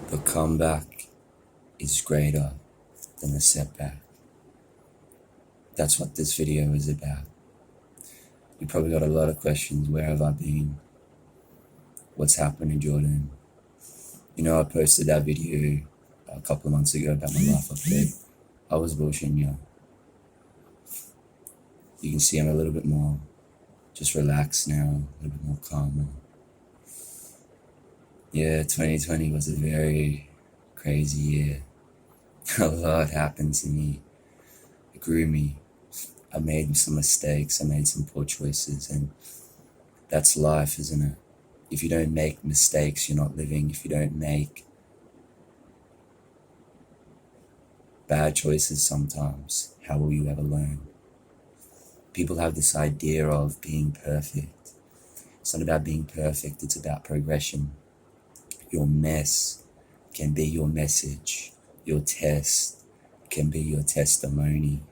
The comeback is greater than the setback. That's what this video is about. You probably got a lot of questions. Where have I been? What's happened in Jordan? You know, I posted that video a couple of months ago about my life update. I was bullshitting you. You can see I'm a little bit more just relaxed now, a little bit more calm. Yeah, 2020 was a very crazy year. A lot happened to me. It grew me. I made some mistakes. I made some poor choices, and that's life, isn't it? If you don't make mistakes, you're not living. If you don't make bad choices sometimes, how will you ever learn? People have this idea of being perfect. It's not about being perfect, it's about progression. Your mess can be your message. Your test can be your testimony.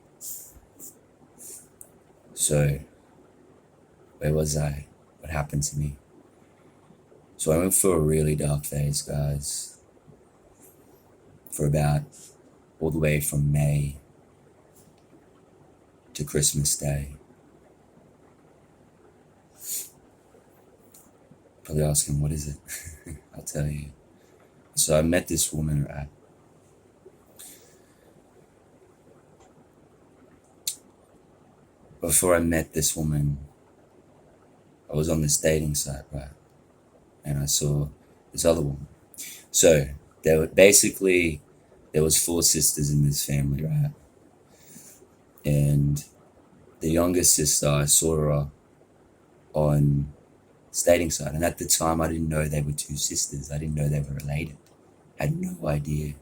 So, where was I? What happened to me? So I went through a really dark phase, guys. For about all the way from May to Christmas Day. Probably asking, what is it? I'll tell you. So I met this woman, right? Before I met this woman, I was on this dating site, right? And I saw this other woman. So there was 4 sisters in this family, right? And the youngest sister, I saw her on this dating site. And at the time, I didn't know they were 2 sisters. I didn't know they were related. I had no idea.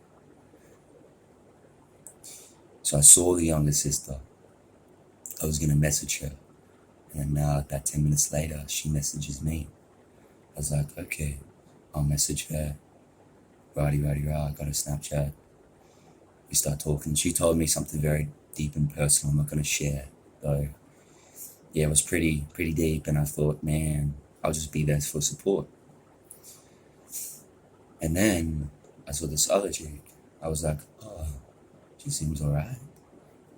So I saw the younger sister. I was going to message her. And now, about 10 minutes later, she messages me. I was like, okay, I'll message her. Righty, I got a Snapchat. We start talking. She told me something very deep and personal. I'm not going to share, though. Yeah, it was pretty deep. And I thought, man, I'll just be there for support. And then I saw this other chick. I was like, oh, she seems all right.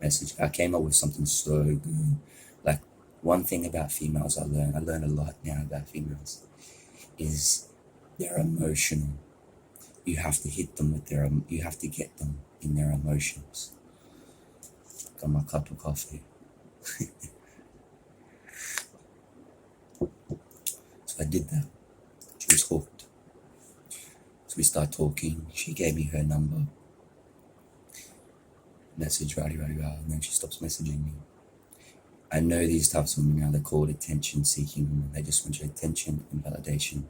Message. I came up with something so good. Like, one thing about females I learned a lot now about females, is they're emotional. You have to hit them with you have to get them in their emotions. Got my cup of coffee. So I did that. She was hooked. So we start talking. She gave me her number. Message, righty, and then she stops messaging me. I know these types of women now, they're called attention-seeking women. They just want your attention and validation.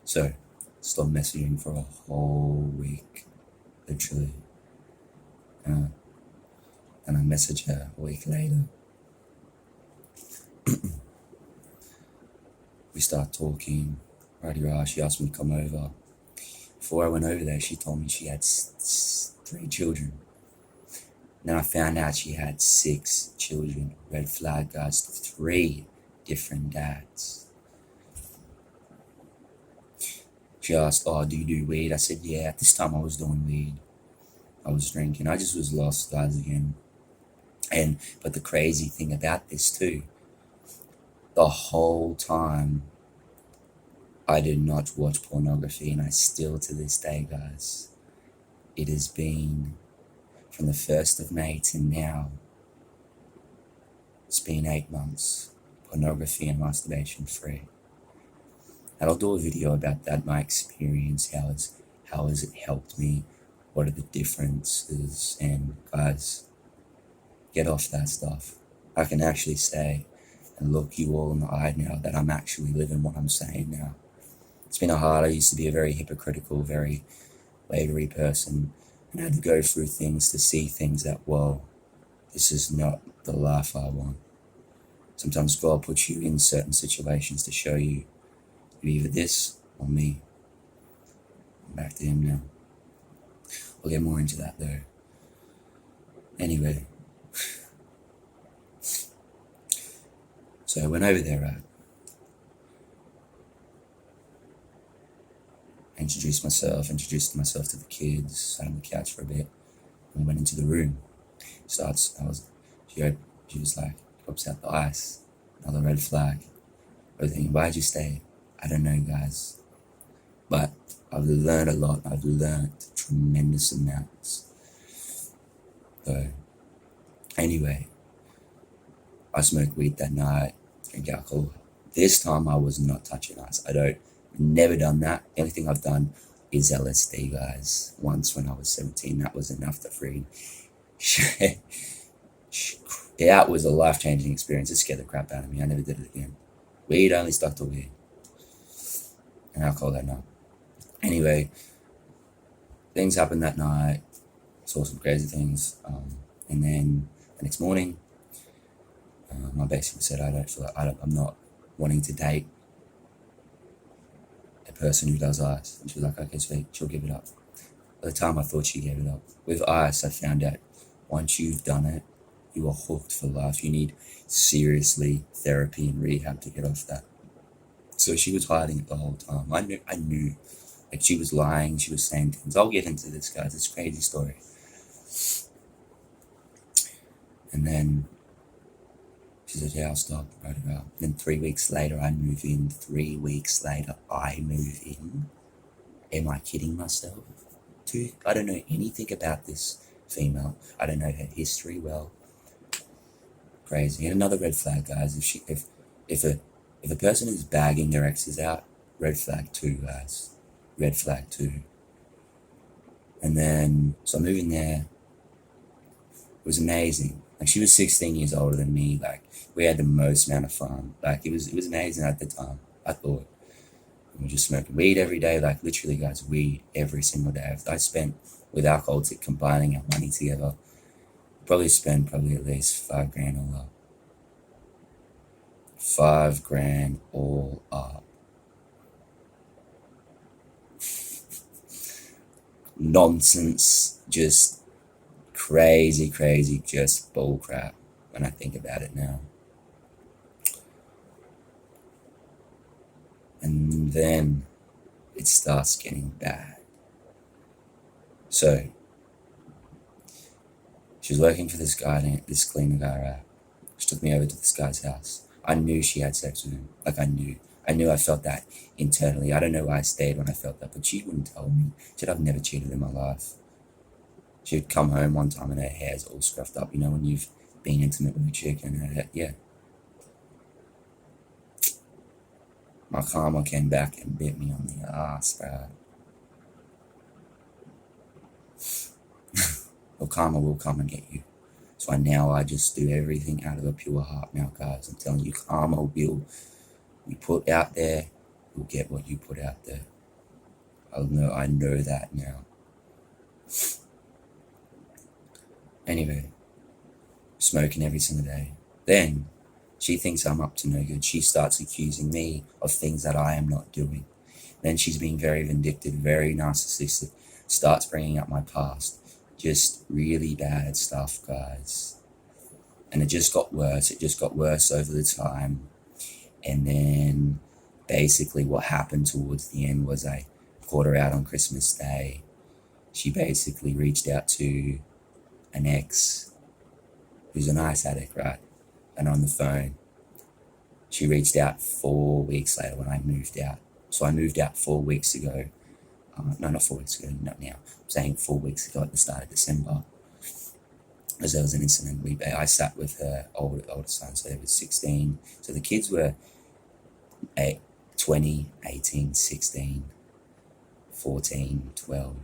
So, stop messaging for a whole week, literally. And I message her a week later. We start talking. Righty, she asked me to come over. Before I went over there, she told me she had 3 children. Then I found out she had 6 children. Red flag, guys. 3 different dads. She asked, oh, do you do weed? I said, yeah. At this time, I was doing weed. I was drinking. I just was lost, guys, again. But the crazy thing about this, too, the whole time, I did not watch pornography, and I still, to this day, guys, it has been from the 1st of May to now, it's been 8 months, pornography and masturbation free. And I'll do a video about that, my experience, how has it helped me, what are the differences, and guys, get off that stuff. I can actually say and look you all in the eye now that I'm actually living what I'm saying now. It's been hard. I used to be a very hypocritical, very wavery person, and I had to go through things to see things that, whoa, this is not the life I want. Sometimes God puts you in certain situations to show you either this or me. Back to him now. We'll get more into that though. Anyway. So I went over there, right? And introduced myself to the kids, sat on the couch for a bit, and went into the room. She was like, pops out the ice, another red flag. I was thinking, why'd you stay? I don't know, guys. But I've learned a lot. I've learned tremendous amounts. So, anyway, I smoked weed that night, drink alcohol. This time I was not touching ice. Never done that. The only thing I've done is LSD, guys. Once when I was 17, that was enough to free. That was a life-changing experience. It scared the crap out of me. I never did it again. Weed, only stuck to weed. And alcohol that night. Anyway, things happened that night. Saw some crazy things. And then the next morning, I basically said, I'm not wanting to date a person who does ice. And she was like, okay, sweet, she'll give it up. By the time I thought she gave it up. With ice, I found out once you've done it, you are hooked for life. You need seriously therapy and rehab to get off that. So she was hiding it the whole time. I knew. Like, she was lying. She was saying things. I'll get into this, guys. It's a crazy story. And then she said, yeah, I'll stop. Right about. Then 3 weeks later, I move in. 3 weeks later, I move in. Am I kidding myself? Dude, I don't know anything about this female. I don't know her history well. Crazy. And another red flag, guys. If a person is bagging their exes out, red flag 2, guys. Red flag 2. And then, so I moved in there. It was amazing. Like, she was 16 years older than me. Like, we had the most amount of fun. Like, it was amazing at the time, I thought. We were just smoking weed every day. Like, literally, guys, weed every single day. I spent, with alcohol, combining our money together, probably spend at least $5,000 all up. $5,000 all up. Nonsense, just crazy, just bull crap when I think about it now. And then it starts getting bad. So she was working for this guy, this cleaner guy, right? She took me over to this guy's house. I knew she had sex with him. Like, I knew I felt that internally. I don't know why I stayed when I felt that, but she wouldn't tell me. She said, I've never cheated in my life. She would come home one time and her hair's all scruffed up. You know, when you've been intimate with a chick and her hair, yeah. My karma came back and bit me on the ass, bro. Well, karma will come and get you. So now I just do everything out of a pure heart now, guys. I'm telling you, karma will. You put out there, you'll get what you put out there. I know that now. Anyway, smoking every single day. Then she thinks I'm up to no good. She starts accusing me of things that I am not doing. Then she's being very vindictive, very narcissistic, starts bringing up my past. Just really bad stuff, guys. And it just got worse. It just got worse over the time. And then basically what happened towards the end was I caught her out on Christmas Day. She basically reached out to an ex who's an ice addict, right? And on the phone, she reached out 4 weeks later when I moved out. So I moved out 4 weeks ago. No, not 4 weeks ago, not now. I'm saying 4 weeks ago at the start of December. Because there was an incident. I sat with her older son, so they were 16. So the kids were 20, 18, 16, 14, 12,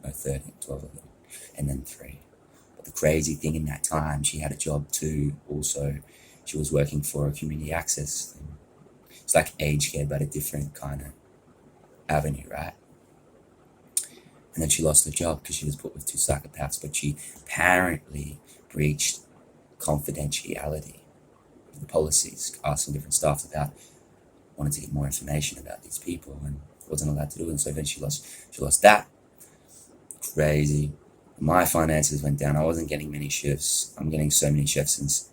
13, 12 of them, and then 3. But the crazy thing in that time, she had a job too. Also, she was working for a community access thing. It's like aged care, but a different kind of avenue, right? And then she lost her job because she was put with 2 psychopaths, but she apparently breached confidentiality of the policies, asking different staff about, wanted to get more information about these people and wasn't allowed to do it. And so then she lost that. Crazy. My finances went down. I wasn't getting many shifts. I'm getting so many shifts.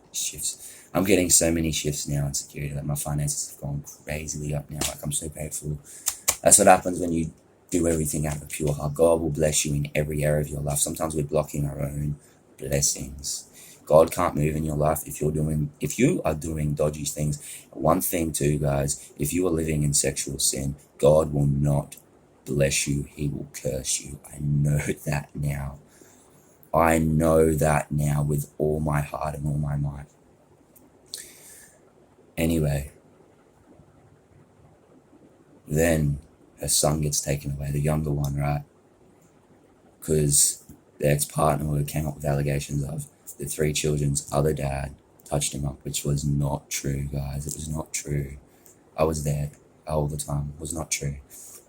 I'm getting so many shifts now in security that my finances have gone crazily up now. Like, I'm so grateful. That's what happens when you Do everything out of a pure heart. God will bless you in every area of your life. Sometimes we're blocking our own blessings. God can't move in your life if you are doing dodgy things. One thing too, guys, if you are living in sexual sin, God will not bless you. He will curse you. I know that now. I know that now with all my heart and all my might. Anyway, then her son gets taken away, the younger one, right? Because the ex-partner who came up with allegations of the three children's other dad touched him up, which was not true, guys. It was not true. I was there all the time. It was not true.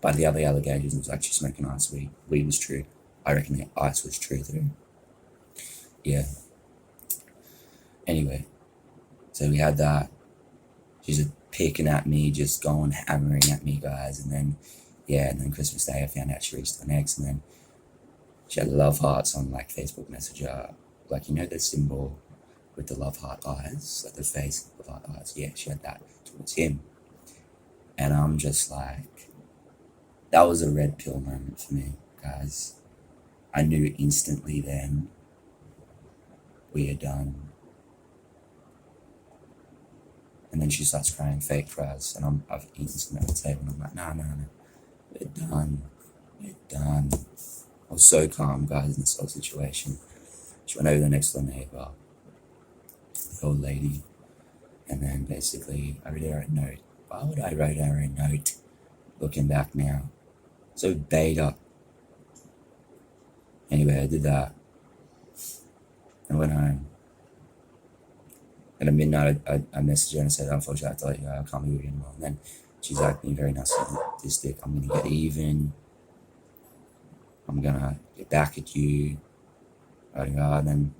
But the other allegations was actually smoking ice weed. Weed was true. I reckon the ice was true too. Yeah. Anyway, so we had that. She's just picking at me, just going hammering at me, guys. And then, and then Christmas Day, I found out she reached an ex, and then she had love hearts on like Facebook Messenger, like the symbol with the love heart eyes, like the face of heart eyes. Yeah, she had that towards him, and I'm just like, that was a red pill moment for me, guys. I knew instantly then we are done. And then she starts crying fake cries, and I've eaten some at the table, and I'm like, no, we're done. I was so calm, guys, in this whole situation. She went over to the next door neighbor, the old lady, and then basically I wrote her a note. Why would I write her a note? Looking back now, so beta. Anyway, I did that. I went home. And at midnight, I messaged her and I said, unfortunately, I have to let you go. I can't be with you anymore. And then she's like being very narcissistic. I'm going to get even. I'm going to get back at you. And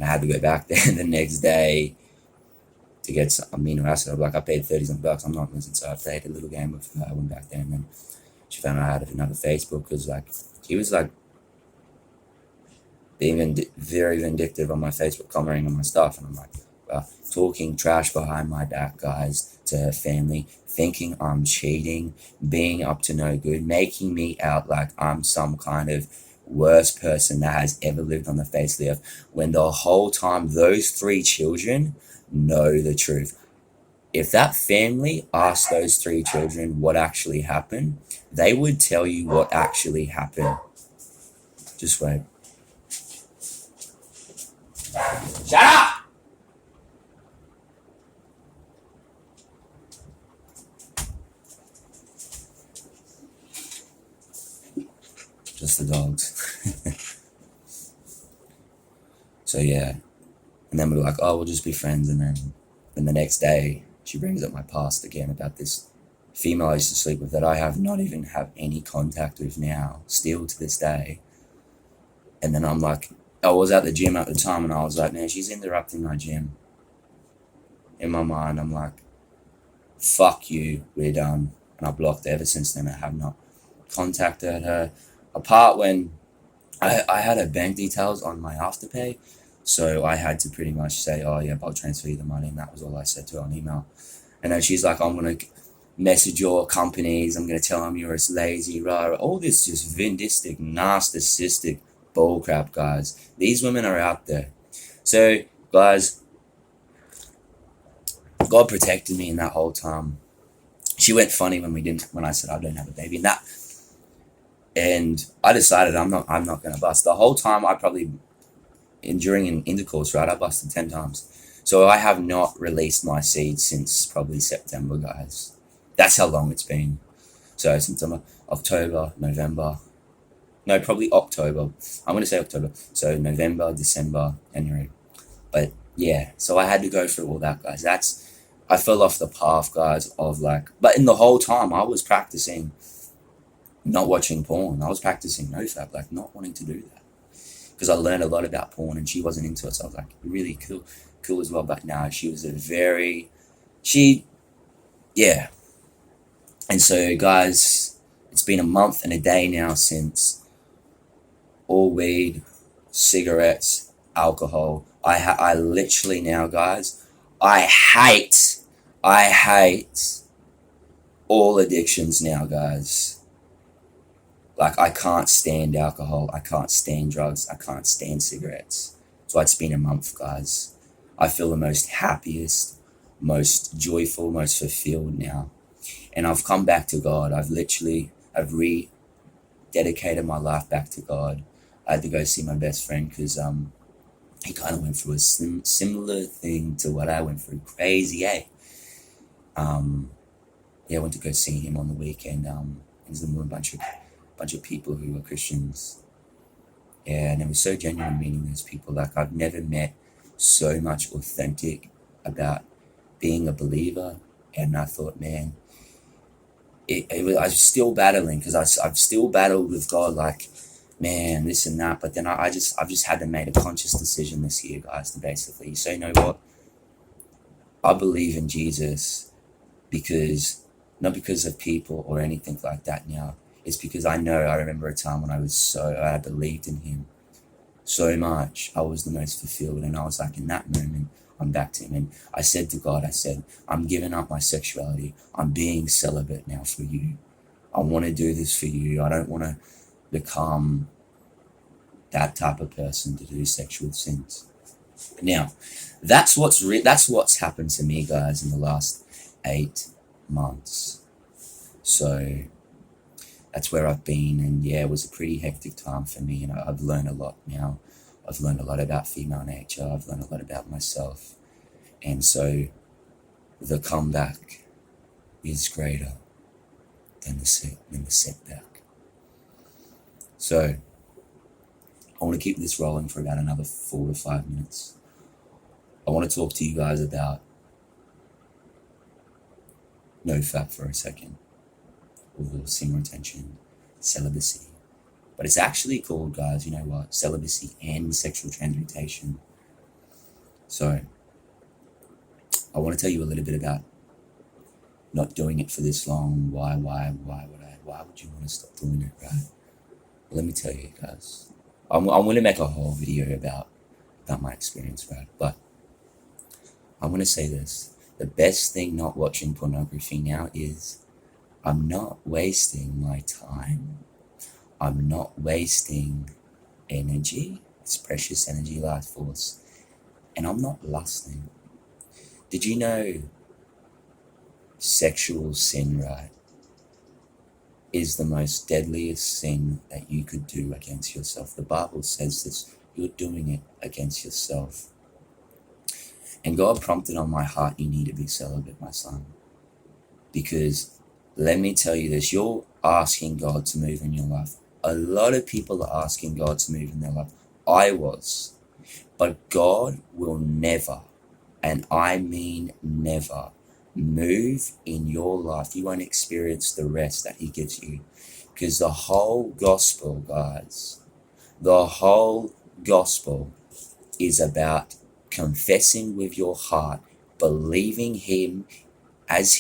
I had to go back there the next day to get some amino acid. I paid $30 I'm not losing. So I played a little game with her. I went back there, and then she found out I had another Facebook, because she was being very vindictive on my Facebook, commenting on my stuff. And I'm like, talking trash behind my back, guys, to her family, thinking I'm cheating, being up to no good, making me out like I'm some kind of worst person that has ever lived on the face of the earth, when the whole time those three children know the truth. If that family asked those three children what actually happened, they would tell you what actually happened. Just wait. Shut up! Just the dogs. So yeah, and then we were like, oh, we'll just be friends. And then the next day, she brings up my past again about this female I used to sleep with that I have not even have any contact with now, still to this day. And then I'm like, I was at the gym at the time, and I was like, man, she's interrupting my gym. In my mind, I'm like, fuck you, we're done. And I blocked her. Ever since then, I have not contacted her. Apart when I had her bank details on my Afterpay, so I had to pretty much say, oh yeah, I'll transfer you the money, and that was all I said to her on email. And then she's like, I'm going to message your companies, I'm going to tell them you're as lazy, rah. All this just vindictive, narcissistic bullcrap, guys. These women are out there. So, guys, God protected me in that whole time. She went funny when I said I don't have a baby, and I decided I'm not going to bust. The whole time during an intercourse, right, I busted 10 times. So I have not released my seed since probably September, guys. That's how long it's been. So September, October, November. No, probably October. I'm going to say October. So November, December, January. But yeah, so I had to go through all that, guys. I fell off the path, guys, but in the whole time I was practicing not watching porn. I was practicing nofap, not wanting to do that. Because I learned a lot about porn, and she wasn't into it. So I was like, really cool as well. But now she was yeah. And so, guys, it's been a month and a day now since all weed, cigarettes, alcohol. I literally now, guys, I hate all addictions now, guys. Like, I can't stand alcohol, I can't stand drugs, I can't stand cigarettes. So it's been a month, guys. I feel the most happiest, most joyful, most fulfilled now. And I've come back to God. I've rededicated my life back to God. I had to go see my best friend because he kind of went through a similar thing to what I went through. Crazy, eh? Yeah, I went to go see him on the weekend. There's a bunch of people who were Christians. Yeah, and it was so genuine meeting those people. Like, I've never met so much authentic about being a believer. And I thought, man, I was still battling because I've still battled with God, like, man, this and that. But then I've just had to make a conscious decision this year, guys, to basically say, you know what? I believe in Jesus not because of people or anything like that now. It's because I remember a time when I believed in him so much. I was the most fulfilled. And I was like, in that moment, I'm back to him. And I said to God, I'm giving up my sexuality. I'm being celibate now for you. I want to do this for you. I don't want to become that type of person to do sexual sins. Now, that's what's happened to me, guys, in the last 8 months. So that's where I've been, and yeah, it was a pretty hectic time for me. And I've learned a lot now. I've learned a lot about female nature. I've learned a lot about myself, and so the comeback is greater than the setback. So I want to keep this rolling for about another 4 to 5 minutes. I want to talk to you guys about NoFap for a second, or sin retention, celibacy. But it's actually called, guys, you know what? Celibacy and sexual transmutation. So I want to tell you a little bit about not doing it for this long. Why would you want to stop doing it, right? Well, let me tell you, guys. I'm going to make a whole video about my experience, right? But I'm going to say this. The best thing not watching pornography now is I'm not wasting my time. I'm not wasting energy. It's precious energy, life force. And I'm not lusting. Did you know sexual sin, right, is the most deadliest sin that you could do against yourself? The Bible says this. You're doing it against yourself. And God prompted on my heart, you need to be celibate, my son. Because let me tell you this, you're asking God to move in your life. A lot of people are asking God to move in their life. I was. But God will never, and I mean never, move in your life. You won't experience the rest that he gives you. Because the whole gospel, guys, the whole gospel is about confessing with your heart, believing him as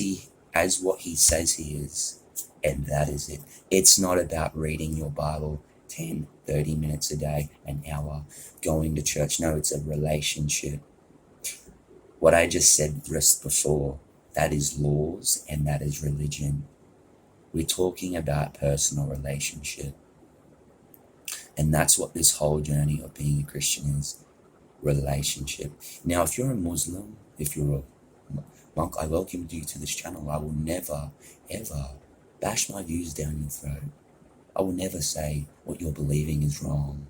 what he says he is, and that is it. It's not about reading your Bible 10, 30 minutes a day, an hour, going to church. No, it's a relationship. What I just said just before, that is laws and that is religion. We're talking about personal relationship. And that's what this whole journey of being a Christian is, relationship. Now, if you're a Muslim, if you're a monk, I welcome you to this channel. I will never, ever bash my views down your throat. I will never say what you're believing is wrong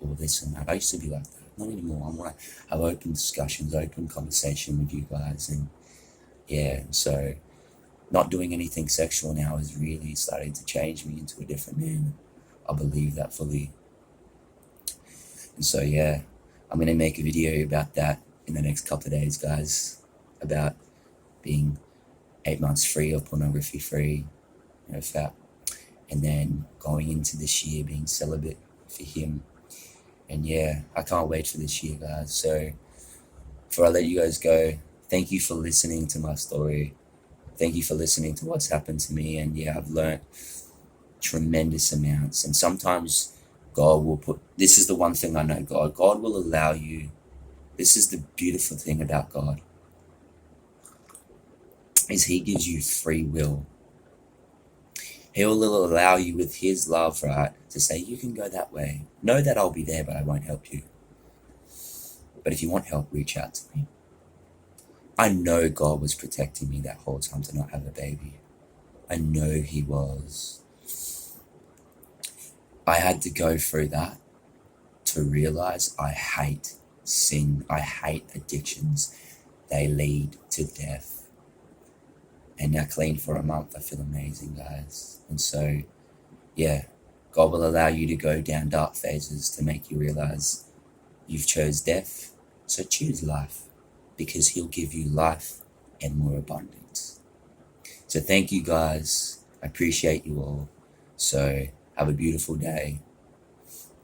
or this and that. I used to be like that. Not anymore. I want to have open discussions, open conversation with you guys. And yeah, so not doing anything sexual now is really starting to change me into a different man. I believe that fully. And so, yeah, I'm going to make a video about that in the next couple of days, guys, about being 8 months free or pornography free, fat, and then going into this year being celibate for him. And yeah, I can't wait for this year, guys. So before I let you guys go, thank you for listening to my story. Thank you for listening to what's happened to me. And yeah, I've learned tremendous amounts. And sometimes God will this is the one thing I know, God will allow you. This is the beautiful thing about God, is he gives you free will. He'll allow you with his love, right, to say, you can go that way. Know that I'll be there, but I won't help you. But if you want help, reach out to me. I know God was protecting me that whole time to not have a baby. I know he was. I had to go through that to realize I hate sin. I hate addictions. They lead to death. And now clean for a month, I feel amazing, guys. And so, yeah, God will allow you to go down dark phases to make you realize you've chose death, so choose life, because he'll give you life and more abundance. So thank you, guys. I appreciate you all. So have a beautiful day,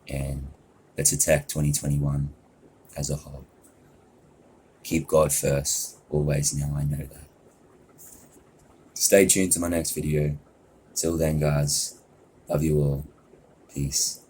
and let's attack 2021 as a whole. Keep God first, always. Now I know that. Stay tuned to my next video. Till then, guys, love you all. Peace.